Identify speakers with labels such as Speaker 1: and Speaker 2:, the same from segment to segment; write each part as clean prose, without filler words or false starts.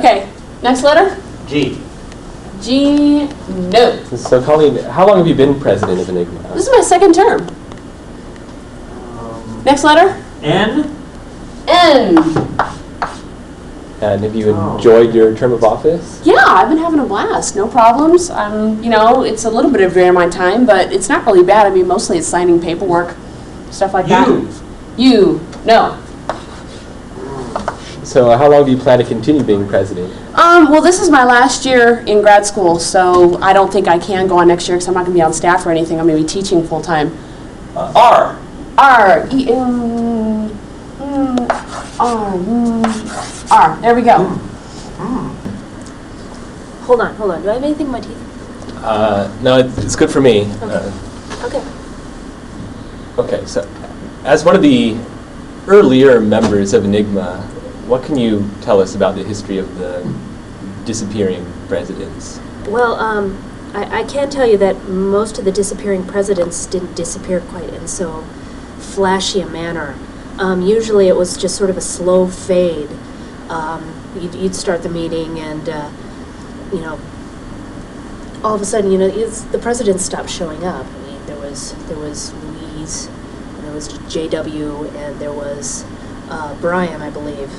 Speaker 1: Okay, next letter?
Speaker 2: G.
Speaker 1: G, no.
Speaker 3: So Colleen, how long have you been president of Enigma?
Speaker 1: This is my second term. Next letter?
Speaker 2: N.
Speaker 1: N.
Speaker 3: And have you enjoyed your term of office?
Speaker 1: Yeah, I've been having a blast. No problems. You know, it's a little bit of drain my time, but it's not really bad. I mean, mostly it's signing paperwork, stuff like that. You. No.
Speaker 3: So how long do you plan to continue being president?
Speaker 1: Well, this is my last year in grad school, so I don't think I can go on next year because I'm not going to be on staff or anything. I'm going to be teaching full time.
Speaker 2: R.
Speaker 1: R. R. There we go.
Speaker 4: Hold on. Do I have anything in my teeth?
Speaker 3: No, it's good for me.
Speaker 4: Okay.
Speaker 3: Okay, so as one of the earlier members of Enigma, what can you tell us about the history of the disappearing presidents?
Speaker 4: Well, I can tell you that most of the disappearing presidents didn't disappear quite in so flashy a manner. Usually it was just sort of a slow fade. You'd start the meeting and, you know, all of a sudden, you know, the presidents stopped showing up. I mean, there was Louise, and there was JW, and there was Brian, I believe.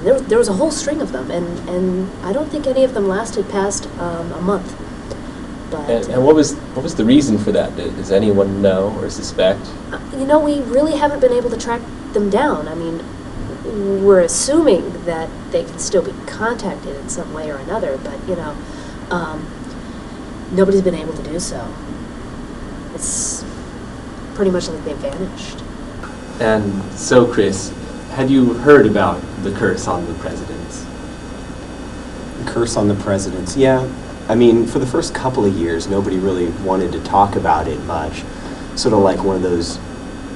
Speaker 4: There was a whole string of them, and I don't think any of them lasted past a month. But
Speaker 3: And what was the reason for that? Does anyone know or suspect?
Speaker 4: you know, we really haven't been able to track them down. I mean, we're assuming that they can still be contacted in some way or another, but you know, nobody's been able to do so. It's pretty much like they vanished.
Speaker 3: And so, Chris, had you heard about the curse on the presidents?
Speaker 5: Curse on the presidents, yeah. I mean, for the first couple of years, nobody really wanted to talk about it much. Sort of like one of those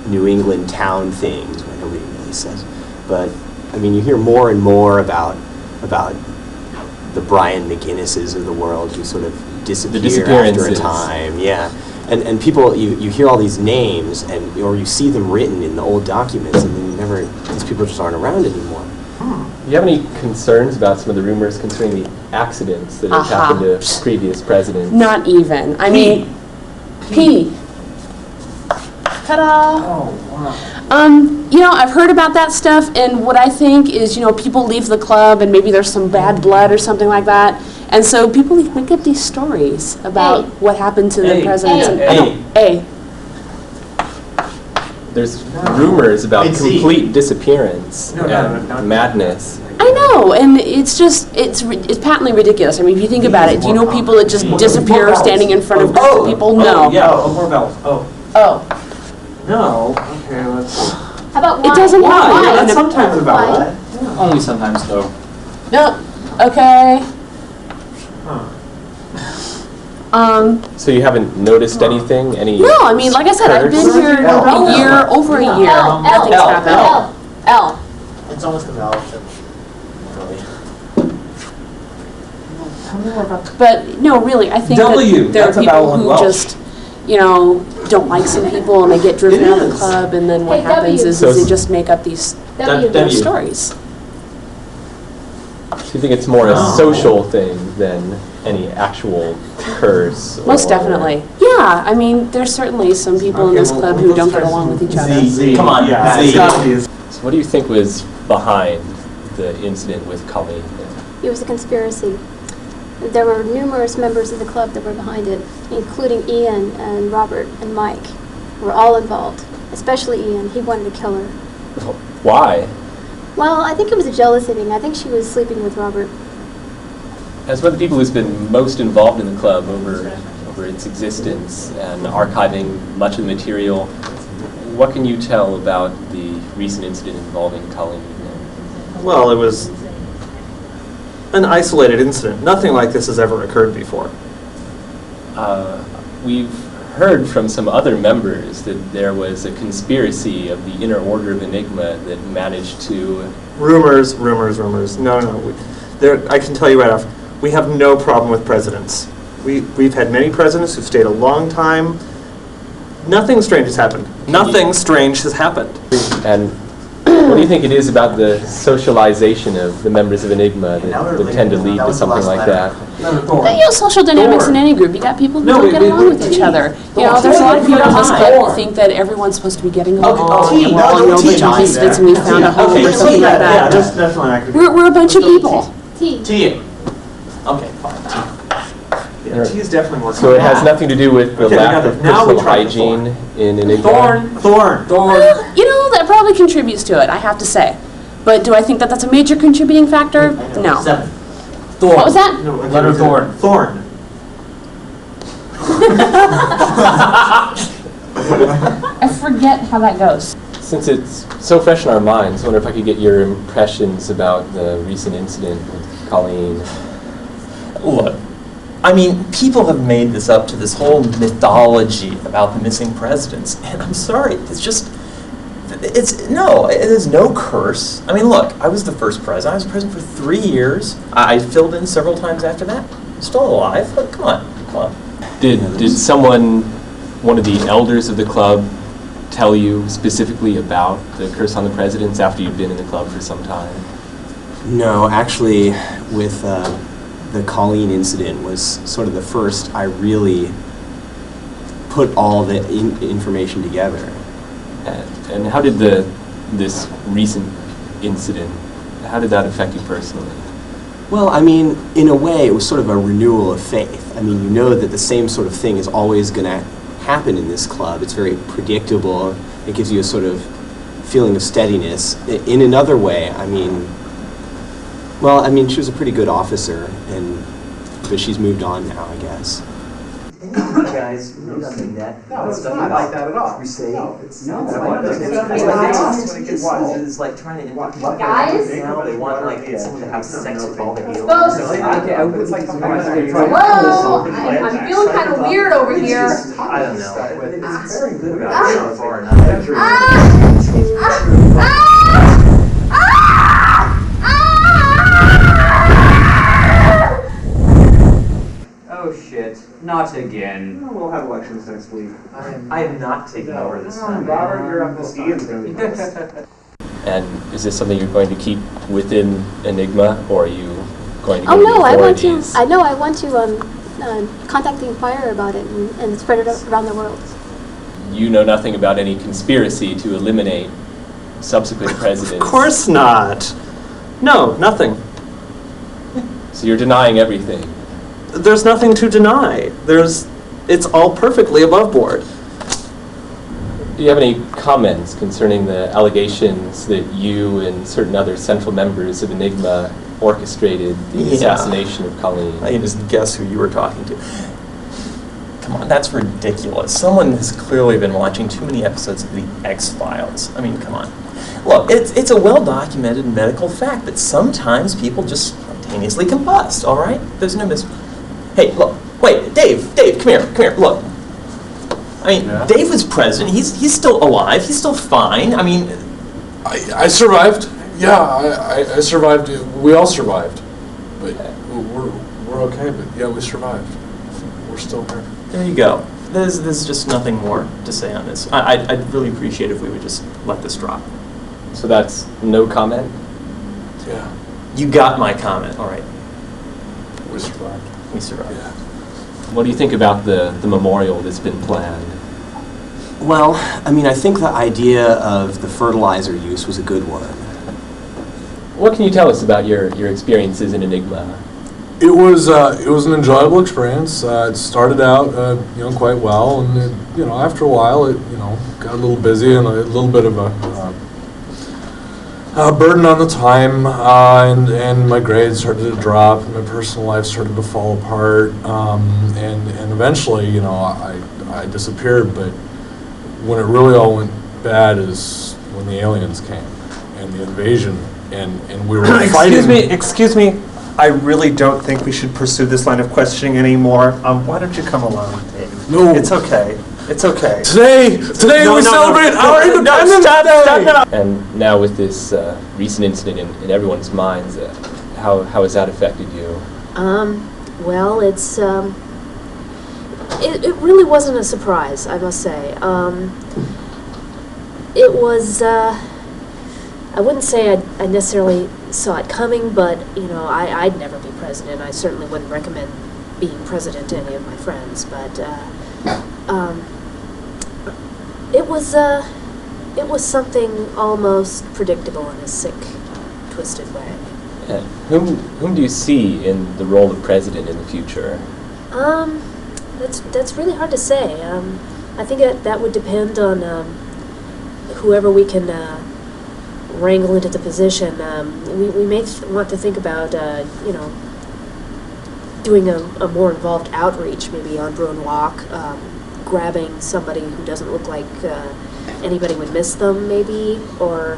Speaker 5: New England town things where nobody really says. But, I mean, you hear more and more about the Brian McGinnises of the world who sort of disappear after a time. Yeah. And people, you hear all these names, or you see them written in the old documents, and then these people just aren't around anymore.
Speaker 3: Do you have any concerns about some of the rumors concerning the accidents that have happened to previous presidents?
Speaker 1: Not even. I mean, P. Ta-da!
Speaker 2: Oh, wow.
Speaker 1: You know, I've heard about that stuff, and what I think is, you know, people leave the club, and maybe there's some bad blood or something like that, and so people make up these stories about what happened to the presidents.
Speaker 3: There's rumors about complete disappearance and madness.
Speaker 1: I know, and it's patently ridiculous. I mean, if you think about it, do you know people that just disappear standing in front of groups of people? No.
Speaker 2: More bells.
Speaker 1: Oh.
Speaker 2: No. Okay, let's.
Speaker 4: How about
Speaker 1: It doesn't
Speaker 2: Why?
Speaker 1: have
Speaker 2: Yeah,
Speaker 1: why.
Speaker 2: that's sometimes about
Speaker 4: Why?
Speaker 2: that. Only sometimes, though.
Speaker 1: No. Okay.
Speaker 3: So you haven't noticed anything?
Speaker 1: No, I mean, like I said, I've been here over a year. Nothing's happened. L.
Speaker 2: It's almost an L. Tell me more about.
Speaker 1: But no, really, I think
Speaker 2: W,
Speaker 1: that there are
Speaker 2: that's a vowel
Speaker 1: people
Speaker 2: in
Speaker 1: who
Speaker 2: Welsh.
Speaker 1: just, you know, don't like some people and they get driven
Speaker 2: It
Speaker 1: out of the
Speaker 2: is.
Speaker 1: club, and then what
Speaker 4: Hey,
Speaker 1: happens
Speaker 4: W.
Speaker 1: is
Speaker 3: So
Speaker 1: they just make up these
Speaker 2: W.
Speaker 1: stories.
Speaker 3: So you think it's more a social thing than any actual curse?
Speaker 1: Most definitely. Yeah, I mean, there's certainly some people in this club who don't get along with each other.
Speaker 2: Z.
Speaker 5: Come on,
Speaker 2: Yeah,
Speaker 5: Z.
Speaker 2: it's gotta be.
Speaker 3: So what do you think was behind the incident with Colleen?
Speaker 6: It was a conspiracy. There were numerous members of the club that were behind it, including Ian and Robert and Mike. Were all involved, especially Ian. He wanted to kill her.
Speaker 3: Why?
Speaker 6: Well, I think it was a jealousy thing. I think she was sleeping with Robert.
Speaker 3: As one of the people who's been most involved in the club over its existence and archiving much of the material, what can you tell about the recent incident involving Colleen?
Speaker 7: Well, it was an isolated incident. Nothing like this has ever occurred before.
Speaker 3: We've heard from some other members that there was a conspiracy of the inner order of Enigma that managed to...
Speaker 7: Rumors. No. I can tell you right off, we have no problem with presidents. We've had many presidents who've stayed a long time. Nothing strange has happened. Nothing strange has happened.
Speaker 3: And What do you think it is about the socialization of the members of Enigma that would tend to lead to something like that?
Speaker 1: Social dynamics in any group. You got people who don't get along with each other. There's a lot of people in this club who think that everyone's supposed to be getting along. And we're all, a bunch of misfits and we found a home or something like that.
Speaker 2: That's not accurate.
Speaker 1: We're a bunch of people.
Speaker 6: T.
Speaker 2: T. Okay, fine. Yeah, T is definitely more.
Speaker 3: So it has nothing to do with the
Speaker 2: Okay, we
Speaker 3: lack
Speaker 2: got
Speaker 3: of
Speaker 2: it. Now we
Speaker 3: personal
Speaker 2: tried the
Speaker 3: hygiene in Enigma?
Speaker 2: Thorn.
Speaker 1: That probably contributes to it, I have to say. But do I think that that's a major contributing factor? No.
Speaker 2: 7.
Speaker 1: What was that?
Speaker 2: No, letter Thorn. Thorn.
Speaker 1: I forget how that goes.
Speaker 3: Since it's so fresh in our minds, I wonder if I could get your impressions about the recent incident with Colleen.
Speaker 8: Look, I mean, people have made this up to this whole mythology about the missing presidents, and I'm sorry, there's no curse. I mean, look, I was the first president. I was president for 3 years. I filled in several times after that. I'm still alive. Look, come on.
Speaker 3: Did someone, one of the elders of the club, tell you specifically about the curse on the presidents after you'd been in the club for some time?
Speaker 5: No, actually, with the Colleen incident was sort of the first I really put all the information together.
Speaker 3: And how did this recent incident, how did that affect you personally?
Speaker 5: Well, I mean, in a way, it was sort of a renewal of faith. I mean, you know that the same sort of thing is always going to happen in this club. It's very predictable. It gives you a sort of feeling of steadiness. In another way, she was a pretty good officer, but she's moved on now, I guess.
Speaker 2: You guys do nothing that.
Speaker 9: No, it's not like that at all.
Speaker 2: You say.
Speaker 9: No,
Speaker 2: It's
Speaker 9: no,
Speaker 2: it's like trying to.
Speaker 9: Guys?
Speaker 2: Now they want like someone to have sex with all their heels.
Speaker 9: Folks. It's like
Speaker 10: Hello? I'm feeling kind of weird over here.
Speaker 2: I don't know.
Speaker 9: It's very good
Speaker 2: about it so far enough.
Speaker 9: Oh shit, not again.
Speaker 7: We'll have elections next week.
Speaker 2: I am not taking over this time.
Speaker 7: Robert, you're up this Ian's going to be next.
Speaker 3: And is this something you're going to keep within Enigma, or are you going to go
Speaker 6: Oh
Speaker 3: to
Speaker 6: no,
Speaker 3: the
Speaker 6: I want to.
Speaker 3: authorities?
Speaker 6: I want to contact the Inquirer about it and spread it around the world.
Speaker 3: You know nothing about any conspiracy to eliminate subsequent presidents?
Speaker 7: Of course not. No, nothing.
Speaker 3: So you're denying everything?
Speaker 7: There's nothing to deny. It's all perfectly above board.
Speaker 3: Do you have any comments concerning the allegations that you and certain other central members of Enigma orchestrated the assassination of Colleen?
Speaker 8: I can just guess who you were talking to. Come on, that's ridiculous. Someone has clearly been watching too many episodes of The X-Files. I mean, come on. Look, it's a well-documented medical fact that sometimes people just spontaneously combust, all right? There's no mystery. Hey, look, wait, Dave, come here, look. I mean,
Speaker 7: Yeah.
Speaker 8: Dave was president, he's still alive, he's still fine, I mean...
Speaker 11: I survived. Yeah, I survived. We all survived. But we're okay, but yeah, we survived. We're still here.
Speaker 8: There you go. There's just nothing more to say on this. I'd really appreciate if we would just let this drop.
Speaker 3: So that's no comment?
Speaker 11: Yeah,
Speaker 8: You got my comment, all right.
Speaker 11: we survived.
Speaker 8: We survived.
Speaker 11: Yeah.
Speaker 3: What do you think about the memorial that's been planned?
Speaker 5: Well, I think the idea of the fertilizer use was a good one.
Speaker 3: What can you tell us about your experiences in Enigma?
Speaker 11: It was an enjoyable experience. It started out quite well, and after a while it got a little busy and a little bit of a burden on the time, and my grades started to drop, and my personal life started to fall apart, and eventually I disappeared. But when it really all went bad is when the aliens came and the invasion, and we were fighting.
Speaker 7: Excuse me. I really don't think we should pursue this line of questioning anymore. Why don't you come along, Dave?
Speaker 11: No.
Speaker 7: It's okay. It's okay.
Speaker 11: Today we celebrate our Independence Day!
Speaker 3: And now with this recent incident in everyone's minds, how has that affected you?
Speaker 4: Well, it's it really wasn't a surprise, I must say. It was I wouldn't say I necessarily saw it coming, but, you know, I'd never be president. I certainly wouldn't recommend being president to any of my friends, but it was something almost predictable in a sick, twisted way.
Speaker 3: Yeah. Whom do you see in the role of president in the future?
Speaker 4: That's really hard to say. I think that would depend on whoever we can wrangle into the position. We may want to think about, you know, doing a more involved outreach, maybe on Bruin Walk, grabbing somebody who doesn't look like anybody would miss them, maybe, or,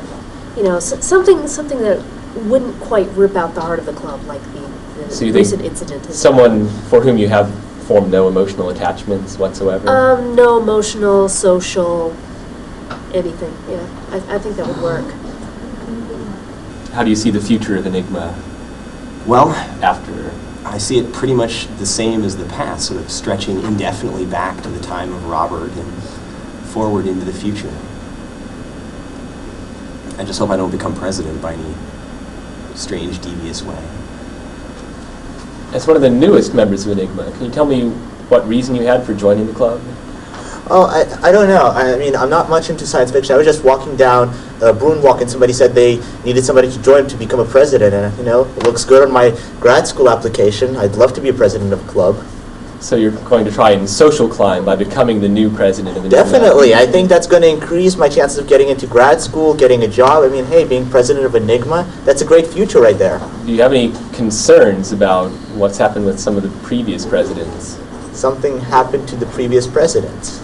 Speaker 4: you know, something that wouldn't quite rip out the heart of the club like the
Speaker 3: So you
Speaker 4: recent
Speaker 3: think
Speaker 4: incident has
Speaker 3: someone for whom you have formed no emotional attachments whatsoever?
Speaker 4: No emotional, social, anything, yeah. I think that would work.
Speaker 3: How do you see the future of Enigma
Speaker 5: Well,
Speaker 3: after?
Speaker 5: I see it pretty much the same as the past, sort of stretching indefinitely back to the time of Robert and forward into the future. I just hope I don't become president by any strange, devious way.
Speaker 3: As one of the newest members of Enigma, can you tell me what reason you had for joining the club?
Speaker 12: Oh, I don't know. I mean, I'm not much into science fiction. I was just walking down Bruin Walk, and somebody said they needed somebody to join to become a president, and, you know, it looks good on my grad school application. I'd love to be a president of a club.
Speaker 3: So you're going to try and social climb by becoming the new president of Enigma?
Speaker 12: Definitely. I think that's going to increase my chances of getting into grad school, getting a job. I mean, hey, being president of Enigma, that's a great future right there.
Speaker 3: Do you have any concerns about what's happened with some of the previous presidents?
Speaker 12: Something happened to the previous presidents.